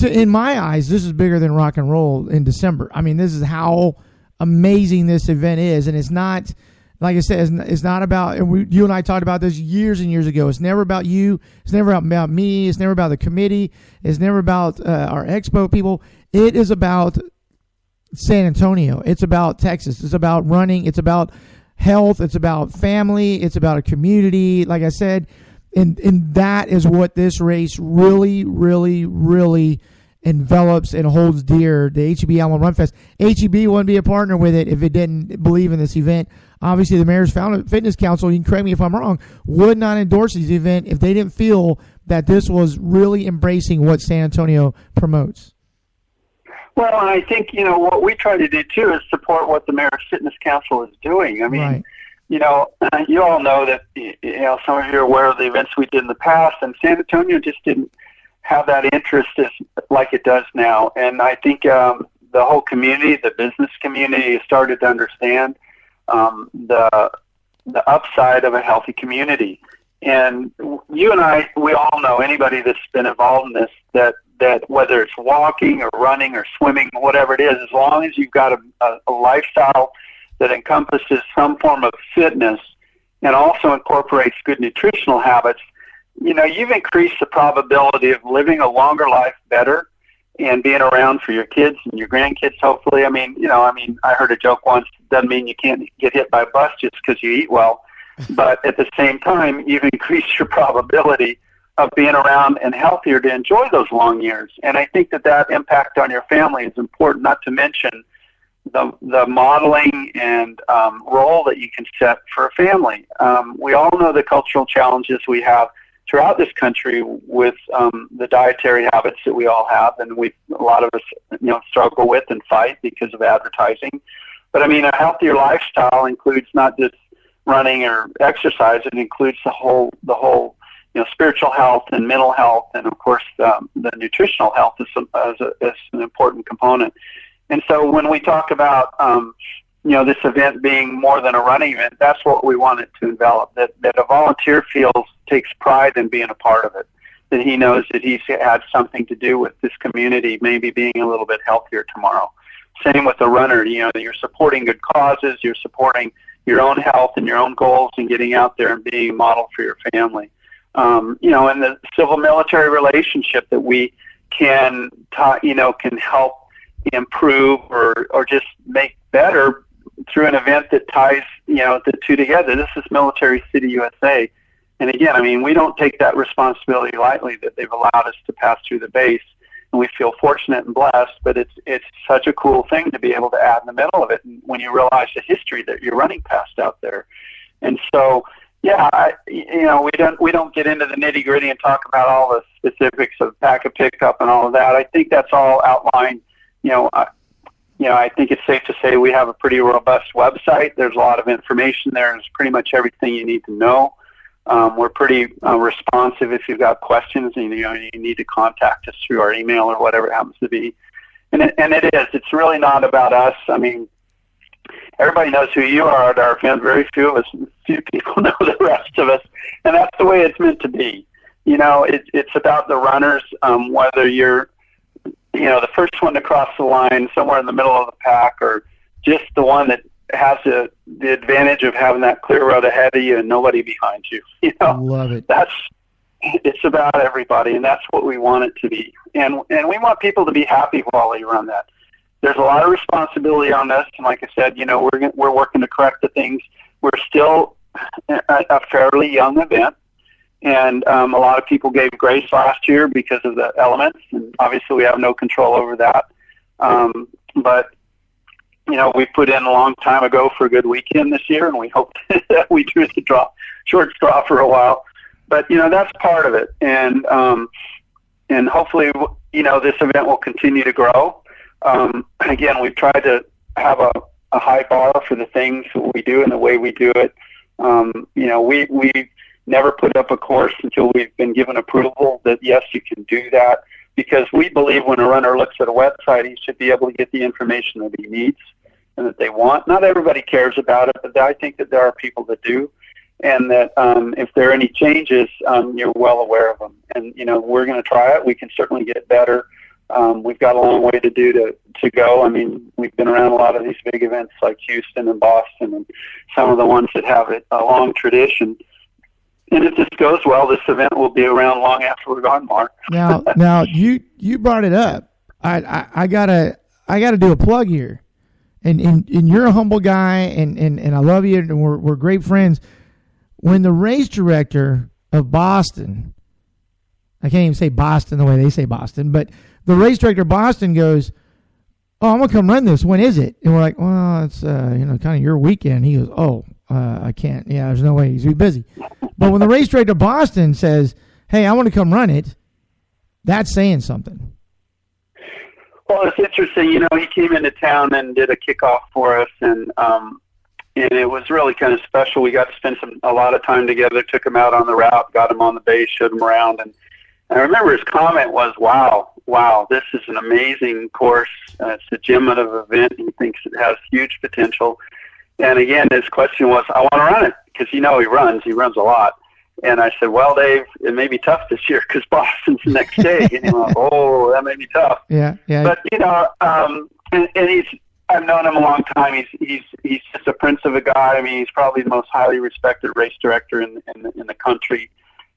in my eyes, this is bigger than rock and roll in December. I mean, this is how amazing this event is, and it's not, like I said, it's not about, and you and I talked about this years and years ago. It's never about you. It's never about me. It's never about the committee. It's never about our expo people. It is about San Antonio. It's about Texas. It's about running. It's about health. It's about family. It's about a community, like I said. And that is what this race really, really, really envelops and holds dear, the HEB Alamo Run Fest. HEB wouldn't be a partner with it if it didn't believe in this event. Obviously, the Mayor's Fitness Council, you can correct me if I'm wrong, would not endorse this event if they didn't feel that this was really embracing what San Antonio promotes. Well, and I think, what we try to do, too, is support what the Mayor's Fitness Council is doing. I mean, right. You all know that, some of you are aware of the events we did in the past, and San Antonio just didn't have that interest like it does now. And I think the whole community, the business community, has started to understand the upside of a healthy community. And you and I, we all know, anybody that's been involved in this, that whether it's walking or running or swimming, whatever it is, as long as you've got a lifestyle that encompasses some form of fitness and also incorporates good nutritional habits, you've increased the probability of living a longer life better and being around for your kids and your grandkids, hopefully. I mean, I heard a joke once, doesn't mean you can't get hit by a bus just because you eat well. But at the same time, you've increased your probability of being around and healthier to enjoy those long years. And I think that impact on your family is important, not to mention the modeling and role that you can set for a family. We all know the cultural challenges we have throughout this country with the dietary habits that we all have, and a lot of us struggle with and fight because of advertising. But I mean, a healthier lifestyle includes not just running or exercise; it includes the whole spiritual health and mental health, and of course the nutritional health is an important component. And so when we talk about this event being more than a running event, that's what we want it to envelop, that a volunteer takes pride in being a part of it, that he knows that he's had something to do with this community maybe being a little bit healthier tomorrow. Same with the runner, that you're supporting good causes, you're supporting your own health and your own goals and getting out there and being a model for your family. And the civil-military relationship that we can help improve or just make better through an event that ties, the two together. This is Military City, USA. And again, I mean, we don't take that responsibility lightly that they've allowed us to pass through the base. And we feel fortunate and blessed, but it's such a cool thing to be able to add in the middle of it when you realize the history that you're running past out there. And so, yeah, we don't get into the nitty gritty and talk about all the specifics of pack a pickup and all of that. I think that's all outlined. I think it's safe to say we have a pretty robust website. There's a lot of information there. There's pretty much everything you need to know. We're pretty responsive if you've got questions and you need to contact us through our email or whatever it happens to be. And it is. It's really not about us. I mean, everybody knows who you are at our event. Very few people know the rest of us, and that's the way it's meant to be. It's about the runners, whether you're the first one to cross the line, somewhere in the middle of the pack, or just the one that has the advantage of having that clear road ahead of you and nobody behind you. Love it. It's about everybody, and that's what we want it to be. And we want people to be happy while they run that. There's a lot of responsibility on this, and like I said, we're working to correct the things. We're still a fairly young event. And a lot of people gave grace last year because of the elements, and obviously we have no control over that. But we put in a long time ago for a good weekend this year, and we hope that we drew the short straw for a while. But that's part of it, and hopefully this event will continue to grow. Again, we've tried to have a high bar for the things we do and the way we do it. We've never put up a course until we've been given approval that, yes, you can do that, because we believe when a runner looks at a website, he should be able to get the information that he needs and that they want. Not everybody cares about it, but I think that there are people that do, and that if there are any changes, you're well aware of them. And, we're going to try it. We can certainly get better. We've got a long way to do to go. I mean, we've been around a lot of these big events like Houston and Boston and some of the ones that have a long tradition. And if this goes well, this event will be around long after we're gone, Mark. Now you brought it up. I gotta do a plug here, and you're a humble guy, and I love you, and we're great friends. When the race director of Boston, I can't even say Boston the way they say Boston, but the race director of Boston goes, "Oh, I'm gonna come run this. When is it?" And we're like, "Well, it's kind of your weekend." He goes, "Oh, I can't. Yeah, there's no way. He's busy." But when the race director of Boston says, "Hey, I want to come run it," that's saying something. Well, it's interesting. He came into town and did a kickoff for us, and it was really kind of special. We got to spend a lot of time together. Took him out on the route, got him on the base, showed him around, and I remember his comment was, "Wow, this is an amazing course. It's a gem-of event. He thinks it has huge potential." And again, his question was, "I want to run it," because he runs a lot. And I said, "Well, Dave, it may be tough this year because Boston's the next day." And he went, "Oh, that may be tough." Yeah. But and I've known him a long time. He's just a prince of a guy. I mean, he's probably the most highly respected race director in the country.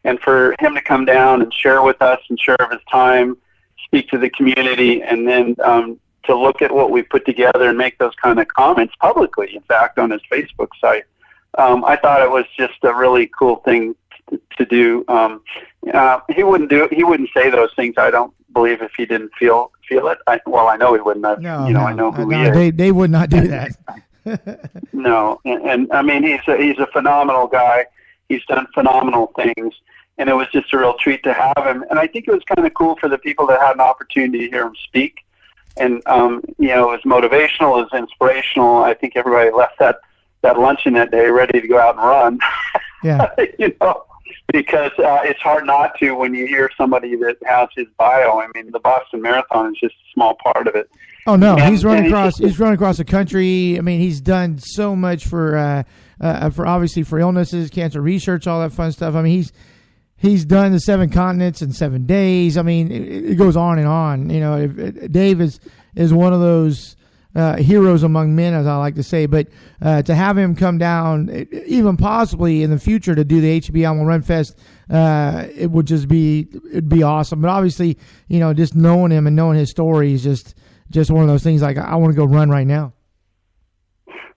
And for him to come down and share with us and share of his time, speak to the community, and then to look at what we put together and make those kind of comments publicly, in fact, on his Facebook site, I thought it was just a really cool thing to do. He wouldn't say those things, I don't believe, if he didn't feel it. I know he wouldn't. I know who he is. They would not do that. No, and I mean, he's a phenomenal guy. He's done phenomenal things, and it was just a real treat to have him. And I think it was kind of cool for the people that had an opportunity to hear him speak. And it was motivational, it was inspirational. I think everybody left that luncheon that day ready to go out and run. Yeah. Because it's hard not to when you hear somebody that has his bio. I mean, the Boston Marathon is just a small part of it. Oh no, he's running across the country. I mean, he's done so much for obviously for illnesses, cancer research, all that fun stuff. I mean, he's done the 7 continents in 7 days. I mean, it goes on and on. Dave is one of those heroes among men, as I like to say. But to have him come down, even possibly in the future, to do the HEB Alamo Run Fest, it'd be awesome. But obviously, just knowing him and knowing his story is just one of those things. Like, I want to go run right now.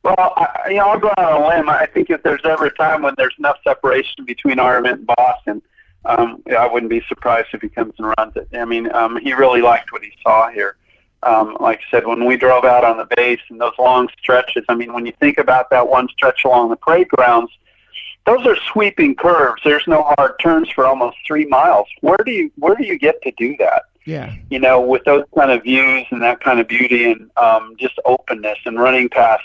Well, I'll go out on a limb. I think if there's ever a time when there's enough separation between our event and Boston, I wouldn't be surprised if he comes and runs it. I mean, he really liked what he saw here. Like I said, when we drove out on the base and those long stretches, I mean, when you think about that one stretch along the parade grounds, those are sweeping curves. There's no hard turns for almost 3 miles. Where do you get to do that? Yeah. With those kind of views and that kind of beauty and just openness and running past,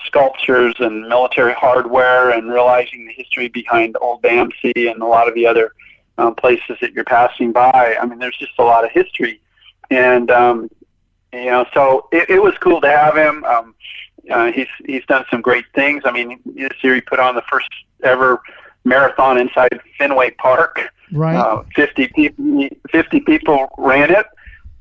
sculptures and military hardware and realizing the history behind Old Bamsey and a lot of the other places that you're passing by. I mean, there's just a lot of history. And, so it was cool to have him. He's done some great things. I mean, this year he put on the first ever marathon inside Fenway Park. Right. 50 people ran it,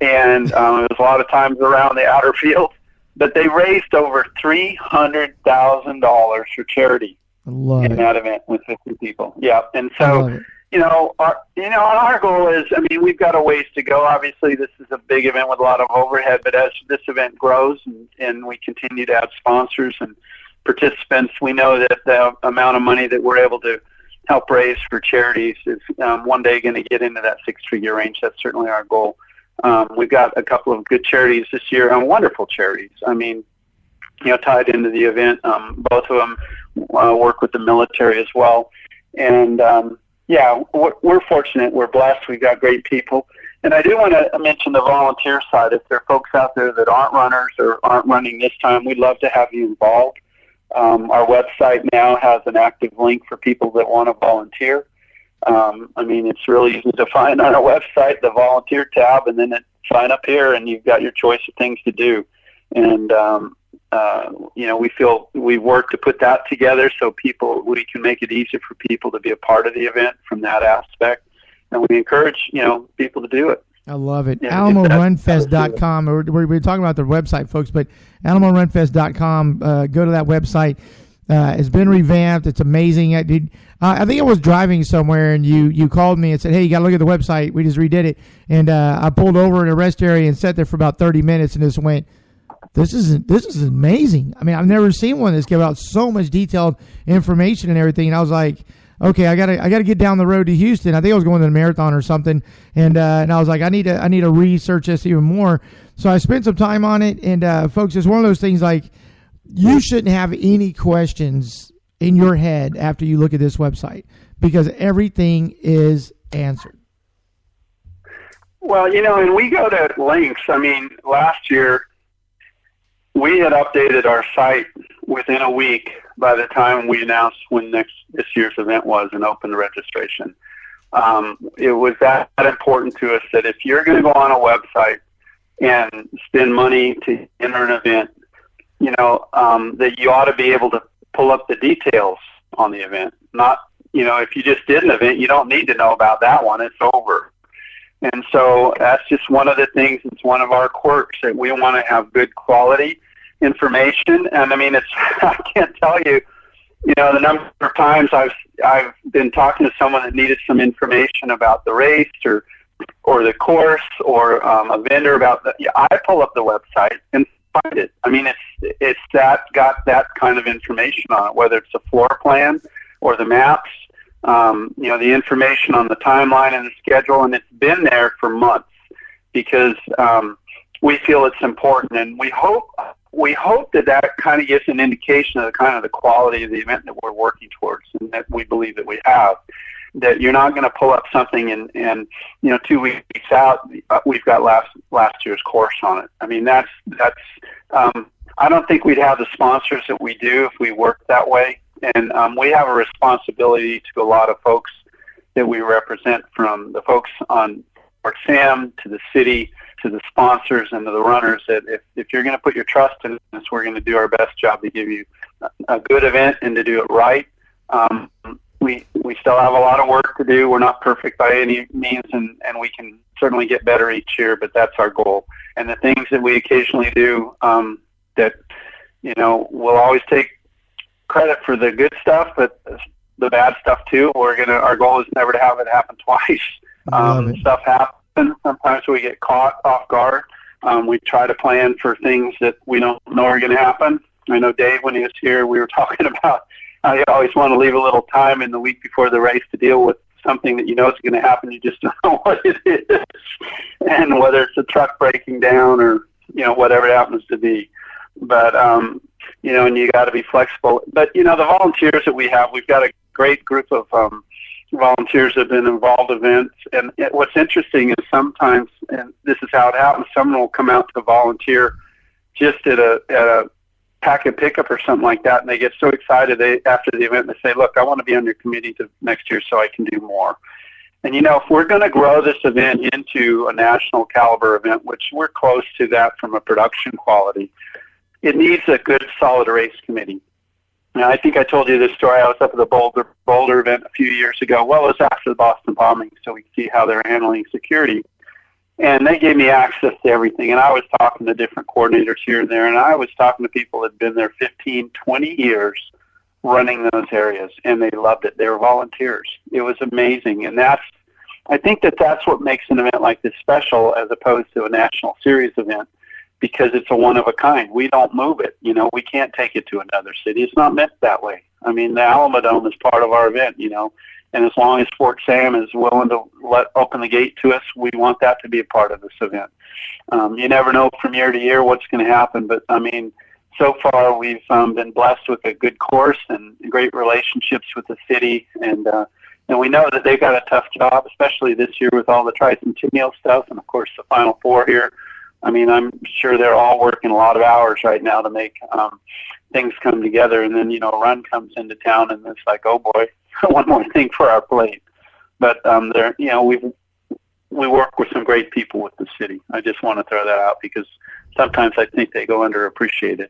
and it was a lot of times around the outer field. But they raised over $300,000 for charity in that event with 50 people. Yeah, and so our goal is, I mean, we've got a ways to go. Obviously, this is a big event with a lot of overhead, but as this event grows and we continue to have sponsors and participants, we know that the amount of money that we're able to help raise for charities is one day going to get into that 6-figure range. That's certainly our goal. We've got a couple of good charities this year, and wonderful charities. I mean, tied into the event. Both of them work with the military as well. And, we're fortunate. We're blessed. We've got great people. And I do want to mention the volunteer side. If there are folks out there that aren't runners or aren't running this time, we'd love to have you involved. Our website now has an active link for people that want to volunteer. It's really easy to find on our website, the volunteer tab, and then sign up here, and you've got your choice of things to do. And, we feel we work to put that together so we can make it easier for people to be a part of the event from that aspect. And we encourage, people to do it. I love it. Yeah, AlamoRunFest.com. We're talking about the website, folks, but AlamoRunFest.com, go to that website. It's been revamped. It's amazing. I think I was driving somewhere, and you called me and said, hey, you got to look at the website. We just redid it. And I pulled over in a rest area and sat there for about 30 minutes and just went, this is amazing. I mean, I've never seen one that's give out so much detailed information and everything. And I was like, okay, I gotta get down the road to Houston. I think I was going to the marathon or something, and I was like, I need to research this even more. So I spent some time on it, and folks, it's one of those things like you shouldn't have any questions in your head after you look at this website because everything is answered. Well, and we go to links. I mean, last year we had updated our site within a week by the time we announced when this year's event was and opened the registration. It was that important to us that if you're going to go on a website and spend money to enter an event, that you ought to be able to pull up the details on the event. Not, if you just did an event, you don't need to know about that one. It's over. And so that's just one of the things. It's one of our quirks that we want to have good quality information. And I can't tell you, the number of times I've been talking to someone that needed some information about the race or the course or a vendor about I pull up the website and find it. It's got that kind of information on it, whether it's a floor plan or the maps, the information on the timeline and the schedule, and it's been there for months because we feel it's important, and we hope that kind of gives an indication of the kind of the quality of the event that we're working towards, and that we believe that we have. That you're not going to pull up something and 2 weeks out we've got last year's course on it. That's I don't think we'd have the sponsors that we do if we worked that way, and we have a responsibility to a lot of folks that we represent, from the folks on Fort Sam to the city to the sponsors and to the runners, that if you're going to put your trust in us, we're going to do our best job to give you a good event and to do it right. We still have a lot of work to do. We're not perfect by any means, and we can certainly get better each year, but that's our goal. And the things that we occasionally do that, we'll always take credit for the good stuff, but the bad stuff too. Our goal is never to have it happen twice. Stuff happens. Sometimes we get caught off guard. We try to plan for things that we don't know are going to happen. I know Dave, when he was here, we were talking about how you always want to leave a little time in the week before the race to deal with something that you know is going to happen. You just don't know what it is. And whether it's a truck breaking down or, whatever it happens to be. But, and you got to be flexible. But, the volunteers that we have, we've got a great group of volunteers that have been involved in events. And what's interesting is sometimes, and this is how it happens, someone will come out to volunteer just at a packet pickup or something like that, and they get so excited after the event, they say, look, I want to be on your committee next year so I can do more. And, if we're going to grow this event into a national caliber event, which we're close to that from a production quality, it needs a good, solid race committee. Now, I think I told you this story. I was up at the Boulder event a few years ago. Well, it was after the Boston bombing, so we could see how they're handling security. And they gave me access to everything. And I was talking to different coordinators here and there, and I was talking to people that had been there 15, 20 years running those areas, and they loved it. They were volunteers. It was amazing. And I think that's what makes an event like this special as opposed to a national series event, because it's a one-of-a-kind. We don't move it. We can't take it to another city. It's not meant that way. The Alamo Dome is part of our event, and as long as Fort Sam is willing to open the gate to us, we want that to be a part of this event. You never know from year to year what's going to happen, but, so far we've been blessed with a good course and great relationships with the city, and And we know that they've got a tough job, especially this year with all the tricentennial stuff and, of course, the Final Four here. I mean, I'm sure they're all working a lot of hours right now to make things come together. And then, a run comes into town, and it's like, oh, boy, one more thing for our plate. But, we work with some great people with the city. I just want to throw that out because sometimes I think they go underappreciated.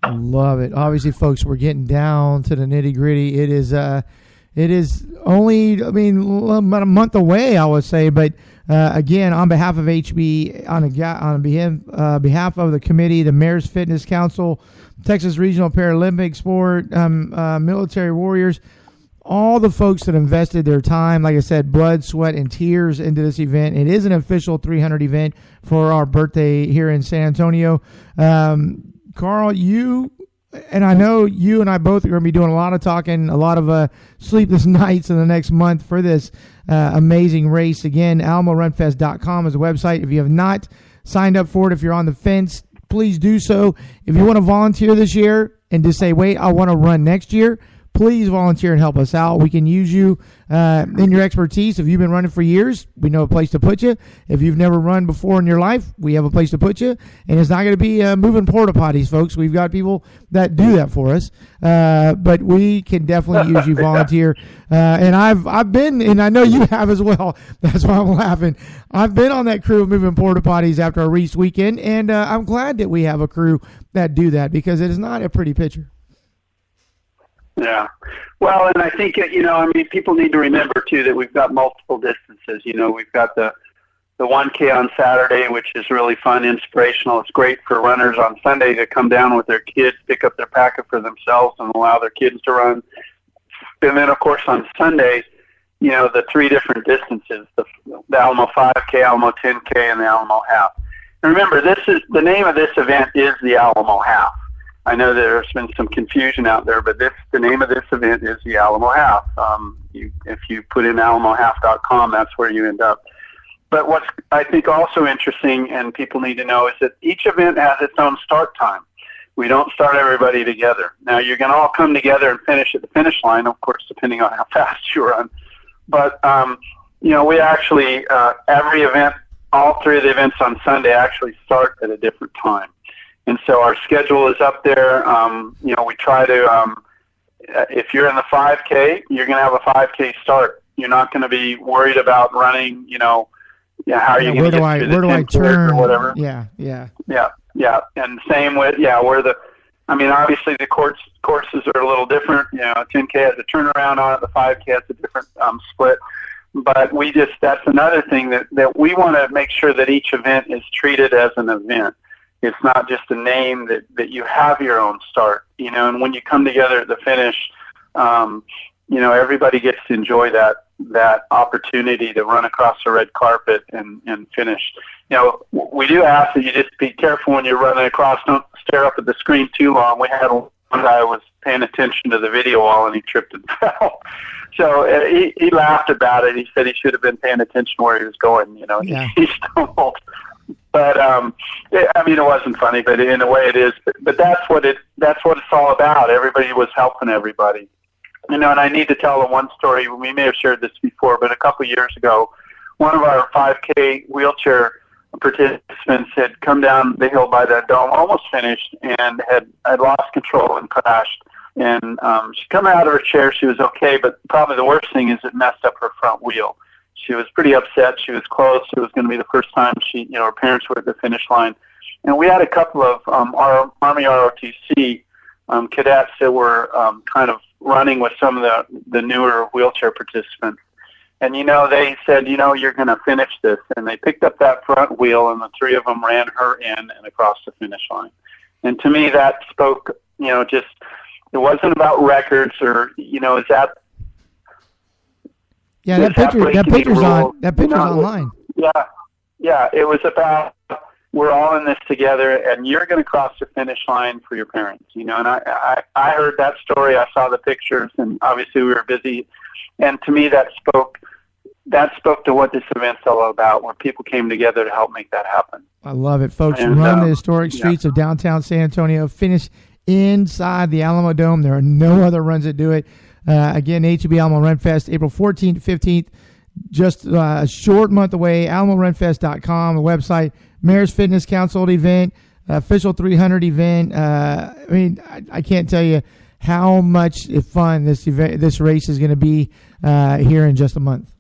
I love it. Obviously, folks, we're getting down to the nitty-gritty. It is only, about a month away, I would say. But again, on behalf of HB, on behalf of the committee, the Mayor's Fitness Council, Texas Regional Paralympic Sport, Military Warriors, all the folks that invested their time, like I said, blood, sweat, and tears into this event. It is an official 300 event for our birthday here in San Antonio. Carl, you and I know you and I both are going to be doing a lot of talking, a lot of sleepless nights in the next month for this amazing race. Again, AlamoRunFest.com is a website. If you have not signed up for it, if you're on the fence, please do so. If you want to volunteer this year and just say, wait, I want to run next year, please volunteer and help us out. We can use you in your expertise. If you've been running for years, we know a place to put you. If you've never run before in your life, we have a place to put you. And it's not going to be moving porta potties, folks. We've got people that do that for us. But we can definitely use you volunteer. And I've been, and I know you have as well. That's why I'm laughing. I've been on that crew of moving porta potties after a race weekend, and I'm glad that we have a crew that do that because it is not a pretty picture. Yeah. Well, and I think, people need to remember, too, that we've got multiple distances. We've got the 1K on Saturday, which is really fun, inspirational. It's great for runners on Sunday to come down with their kids, pick up their packet for themselves, and allow their kids to run. And then, of course, on Sunday, the three different distances, the Alamo 5K, Alamo 10K, and the Alamo Half. And remember, the name of this event is the Alamo Half. I know there's been some confusion out there, but the name of this event is the Alamo Half. If you put in alamohalf.com, that's where you end up. But what's, I think, also interesting and people need to know is that each event has its own start time. We don't start everybody together. Now, you're going to all come together and finish at the finish line, of course, depending on how fast you run. But, we actually, every event, all three of the events on Sunday actually start at a different time. And so our schedule is up there. We try to, if you're in the 5K, you're going to have a 5K start. You're not going to be worried about running, how are you going to get to the 10K or whatever. Yeah. And same with, obviously the courses are a little different. 10K has a turnaround on it. The 5K has a different split. But that's another thing that we want to make sure that each event is treated as an event. It's not just a name that you have your own start, and when you come together at the finish, everybody gets to enjoy that opportunity to run across the red carpet and finish. We do ask that you just be careful when you're running across. Don't stare up at the screen too long. We had one guy who was paying attention to the video wall and he tripped and fell. So he laughed about it. He said he should have been paying attention where he was going. Yeah. He stumbled. But it wasn't funny, but in a way it is. But that's what it's all about. Everybody was helping everybody. And I need to tell one story. We may have shared this before, but a couple of years ago, one of our 5K wheelchair participants had come down the hill by that dome, almost finished, and had lost control and crashed. And she come out of her chair. She was okay, but probably the worst thing is it messed up her front wheel. She was pretty upset. She was close. It was going to be the first time her parents were at the finish line. And we had a couple of our Army ROTC cadets that were kind of running with some of the newer wheelchair participants. And, they said, you're going to finish this. And they picked up that front wheel, and the three of them ran her in and across the finish line. And to me, that spoke, it wasn't about records or, is that. Yeah, that picture's online. Yeah, it was about we're all in this together, and you're going to cross the finish line for your parents. And I heard that story. I saw the pictures, and obviously we were busy. And to me, that spoke to what this event's all about, where people came together to help make that happen. I love it, folks. Run the historic streets of downtown San Antonio. Finish inside the Alamo Dome. There are no other runs that do it. Again, HEB Alamo Run Fest, April 14th to 15th. Just a short month away. AlamoRunFest.com, the website. Mayor's Fitness Council event, official 300 event. I can't tell you how much fun this race is going to be here in just a month.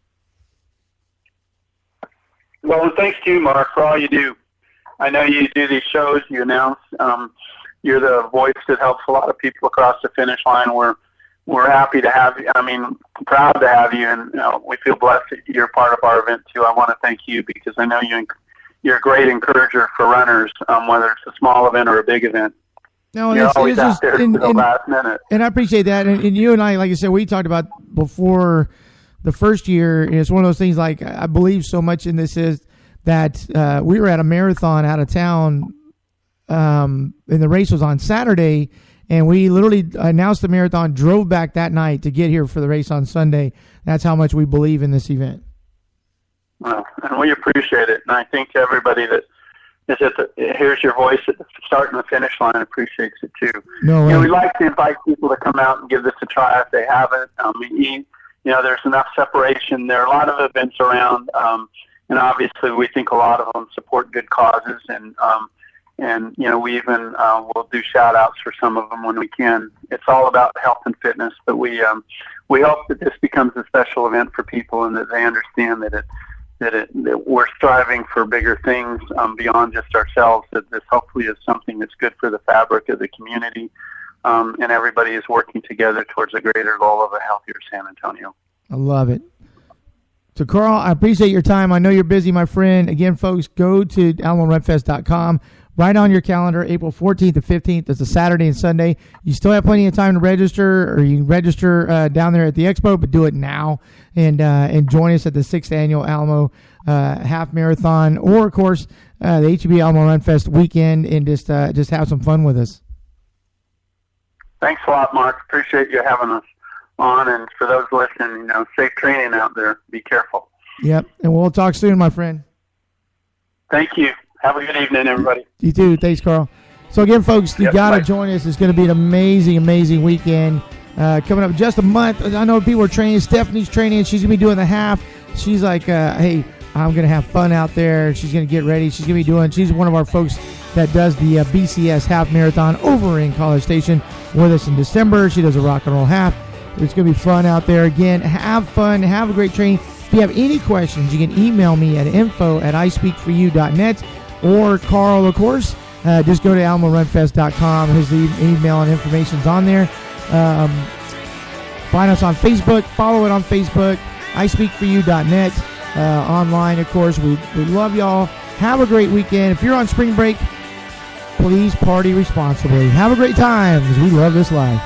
Well, thanks to you, Mark, for all you do. I know you do these shows, you announce. You're the voice that helps a lot of people across the finish line. We're happy to have you. Proud to have you, and we feel blessed that you're part of our event too. I want to thank you because I know you're a great encourager for runners, whether it's a small event or a big event. No, you're always out there to the last minute. And I appreciate that. And you and I, like I said, we talked about before the first year. It's one of those things. Like I believe so much in this is that we were at a marathon out of town, and the race was on Saturday. And we literally announced the marathon, drove back that night to get here for the race on Sunday. That's how much we believe in this event. Well, and we appreciate it. And I think everybody that is hears your voice at the start and the finish line appreciates it too. No, we like to invite people to come out and give this a try if they haven't. There's enough separation. There are a lot of events around, and obviously we think a lot of them support good causes. And we even will do shout-outs for some of them when we can. It's all about health and fitness, but we hope that this becomes a special event for people and that they understand that we're striving for bigger things beyond just ourselves, that this hopefully is something that's good for the fabric of the community, and everybody is working together towards a greater goal of a healthier San Antonio. I love it. So, Carl, I appreciate your time. I know you're busy, my friend. Again, folks, go to AlamoRunFest.com. Right on your calendar, April 14th to 15th. It's a Saturday and Sunday. You still have plenty of time to register, or you can register down there at the expo, but do it now and join us at the 6th Annual Alamo Half Marathon, or, of course, the HEB Alamo Run Fest weekend, and just have some fun with us. Thanks a lot, Mark. Appreciate you having us on, and for those listening, safe training out there. Be careful. Yep, and we'll talk soon, my friend. Thank you. Have a good evening, everybody. You too. Thanks, Carl. So, again, folks, you got to join us. It's going to be an amazing, amazing weekend. Coming up in just a month. I know people are training. Stephanie's training. She's going to be doing the half. She's like, hey, I'm going to have fun out there. She's going to get ready. She's one of our folks that does the BCS half marathon over in College Station with us in December. She does a rock and roll half. It's going to be fun out there. Again, have fun. Have a great training. If you have any questions, you can email me at info@ispeakforyou.net. Or Carl, of course, just go to AlamoRunFest.com. His email and information's on there. Find us on Facebook. Follow it on Facebook. ISpeakForYou.net. Online, of course. We love y'all. Have a great weekend. If you're on spring break, please party responsibly. Have a great time, because we love this life.